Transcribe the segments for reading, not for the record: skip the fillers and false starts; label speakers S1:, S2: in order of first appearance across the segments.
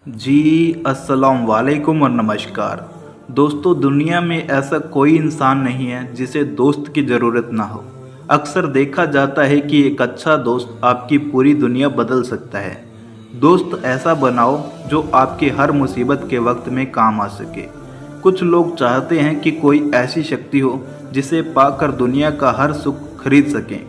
S1: जी अस्सलाम वालेकुम और नमस्कार। दोस्तों, दुनिया में ऐसा कोई इंसान नहीं है जिसे दोस्त की ज़रूरत ना हो। अक्सर देखा जाता है कि एक अच्छा दोस्त आपकी पूरी दुनिया बदल सकता है। दोस्त ऐसा बनाओ जो आपकी हर मुसीबत के वक्त में काम आ सके। कुछ लोग चाहते हैं कि कोई ऐसी शक्ति हो जिसे पाकर दुनिया का हर सुख खरीद सकें।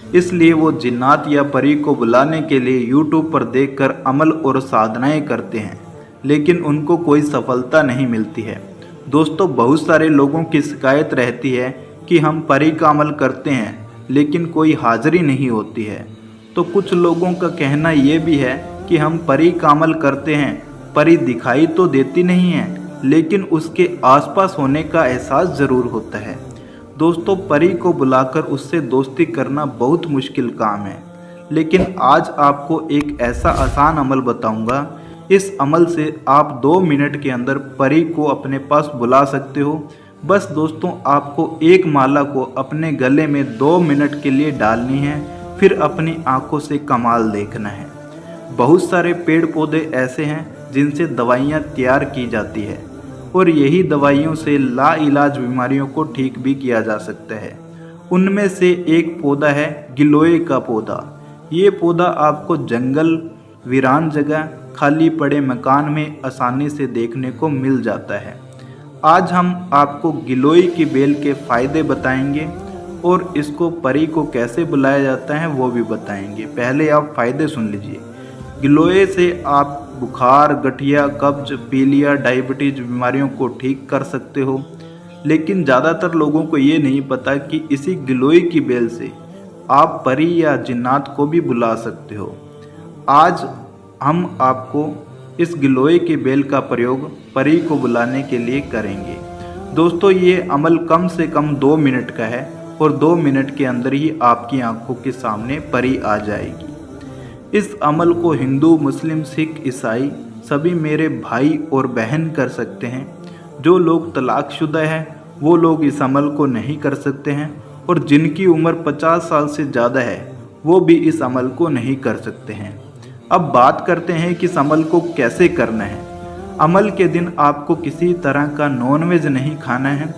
S1: इसलिए वो जिन्नात या परी को बुलाने के लिए यूट्यूब पर देखकर अमल और साधनाएं करते हैं, लेकिन उनको कोई सफलता नहीं मिलती है। दोस्तों, बहुत सारे लोगों की शिकायत रहती है कि हम परी का अमल करते हैं लेकिन कोई हाजिरी नहीं होती है। तो कुछ लोगों का कहना ये भी है कि हम परी का अमल करते हैं, परी दिखाई तो देती नहीं है लेकिन उसके आसपास होने का एहसास ज़रूर होता है। दोस्तों, परी को बुलाकर उससे दोस्ती करना बहुत मुश्किल काम है, लेकिन आज आपको एक ऐसा आसान अमल बताऊंगा। इस अमल से आप 2 मिनट के अंदर परी को अपने पास बुला सकते हो। बस दोस्तों, आपको एक माला को अपने गले में 2 मिनट के लिए डालनी है, फिर अपनी आंखों से कमाल देखना है। बहुत सारे पेड़ पौधे ऐसे हैं जिनसे दवाइयाँ तैयार की जाती है और यही दवाइयों से लाइलाज बीमारियों को ठीक भी किया जा सकता है। उनमें से एक पौधा है गिलोय का पौधा। ये पौधा आपको जंगल, वीरान जगह, खाली पड़े मकान में आसानी से देखने को मिल जाता है। आज हम आपको गिलोय की बेल के फ़ायदे बताएंगे और इसको परी को कैसे बुलाया जाता है वो भी बताएंगे। पहले आप फ़ायदे सुन लीजिए। गिलोय से आप बुखार, गठिया, कब्ज, पीलिया, डायबिटीज बीमारियों को ठीक कर सकते हो। लेकिन ज़्यादातर लोगों को ये नहीं पता कि इसी गिलोय की बेल से आप परी या जिन्नात को भी बुला सकते हो। आज हम आपको इस गिलोय की बेल का प्रयोग परी को बुलाने के लिए करेंगे। दोस्तों, ये अमल कम से कम 2 मिनट का है और 2 मिनट के अंदर ही आपकी आंखों के सामने परी आ जाएगी। इस अमल को हिंदू, मुस्लिम, सिख, ईसाई सभी मेरे भाई और बहन कर सकते हैं। जो लोग तलाकशुदा हैं वो लोग इस अमल को नहीं कर सकते हैं और जिनकी उम्र 50 साल से ज़्यादा है वो भी इस अमल को नहीं कर सकते हैं। अब बात करते हैं कि इस अमल को कैसे करना है। अमल के दिन आपको किसी तरह का नॉनवेज नहीं खाना है,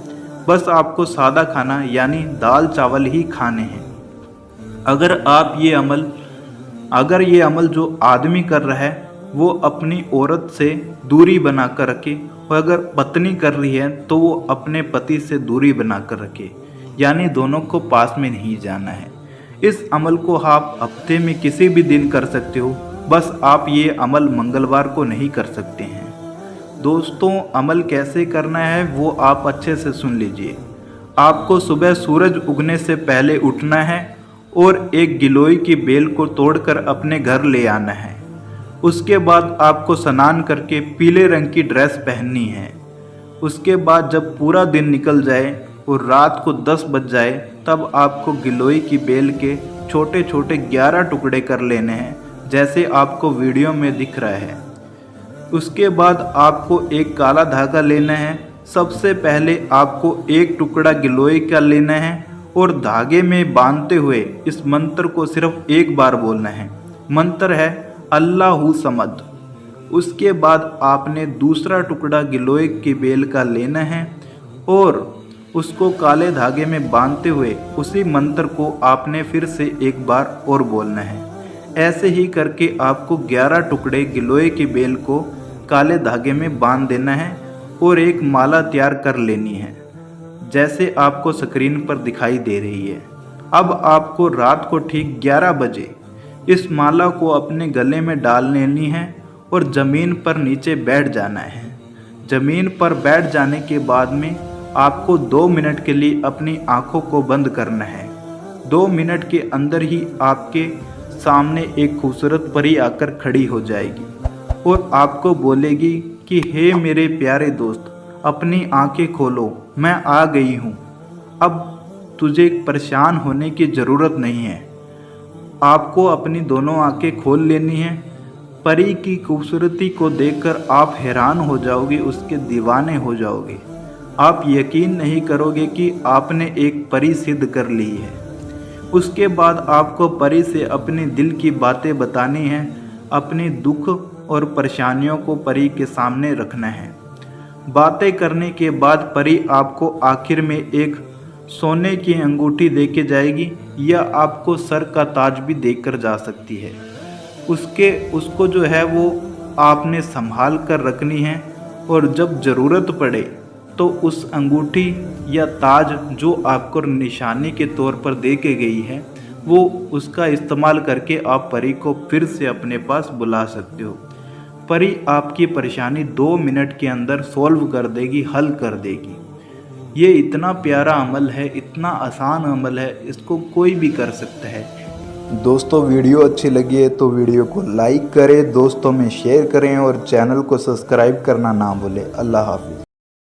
S1: बस आपको सादा खाना यानी दाल चावल ही खाने हैं। अगर ये अमल जो आदमी कर रहा है वो अपनी औरत से दूरी बना कर रखे और अगर पत्नी कर रही है तो वो अपने पति से दूरी बना कर रखे, यानी दोनों को पास में नहीं जाना है। इस अमल को आप हफ्ते में किसी भी दिन कर सकते हो, बस आप ये अमल मंगलवार को नहीं कर सकते हैं। दोस्तों, अमल कैसे करना है वो आप अच्छे से सुन लीजिए। आपको सुबह सूरज उगने से पहले उठना है और एक गिलोय की बेल को तोड़कर अपने घर ले आना है। उसके बाद आपको स्नान करके पीले रंग की ड्रेस पहननी है। उसके बाद जब पूरा दिन निकल जाए और रात को 10 बज जाए तब आपको गिलोय की बेल के छोटे छोटे 11 टुकड़े कर लेने हैं, जैसे आपको वीडियो में दिख रहा है। उसके बाद आपको एक काला धागा लेना है। सबसे पहले आपको एक टुकड़ा गिलोय का लेना है और धागे में बांधते हुए इस मंत्र को सिर्फ एक बार बोलना है। मंत्र है अल्लाहु समद। उसके बाद आपने दूसरा टुकड़ा गिलोय की बेल का लेना है और उसको काले धागे में बांधते हुए उसी मंत्र को आपने फिर से एक बार और बोलना है। ऐसे ही करके आपको 11 टुकड़े गिलोय की बेल को काले धागे में बांध देना है और एक माला तैयार कर लेनी है, जैसे आपको स्क्रीन पर दिखाई दे रही है। अब आपको रात को ठीक 11 बजे इस माला को अपने गले में डाल लेनी है और ज़मीन पर नीचे बैठ जाना है। ज़मीन पर बैठ जाने के बाद में आपको 2 मिनट के लिए अपनी आंखों को बंद करना है। 2 मिनट के अंदर ही आपके सामने एक खूबसूरत परी आकर खड़ी हो जाएगी और आपको बोलेगी कि हे मेरे प्यारे दोस्त, अपनी आंखें खोलो, मैं आ गई हूँ। अब तुझे परेशान होने की ज़रूरत नहीं है। आपको अपनी दोनों आंखें खोल लेनी है। परी की खूबसूरती को देखकर आप हैरान हो जाओगे, उसके दीवाने हो जाओगे। आप यकीन नहीं करोगे कि आपने एक परी सिद्ध कर ली है। उसके बाद आपको परी से अपने दिल की बातें बतानी हैं, अपने दुख और परेशानियों को परी के सामने रखना है। बातें करने के बाद परी आपको आखिर में एक सोने की अंगूठी देके जाएगी या आपको सर का ताज भी देकर जा सकती है। उसको जो है वो आपने संभाल कर रखनी है और जब ज़रूरत पड़े तो उस अंगूठी या ताज जो आपको निशानी के तौर पर दे के गई है वो उसका इस्तेमाल करके आप परी को फिर से अपने पास बुला सकते हो। परी आपकी परेशानी 2 मिनट के अंदर सॉल्व कर देगी, हल कर देगी। ये इतना प्यारा अमल है, इतना आसान अमल है, इसको कोई भी कर सकता है।
S2: दोस्तों वीडियो अच्छी लगी है तो वीडियो को लाइक करें, दोस्तों में शेयर करें और चैनल को सब्सक्राइब करना ना भूलें। अल्लाह हाफिज़।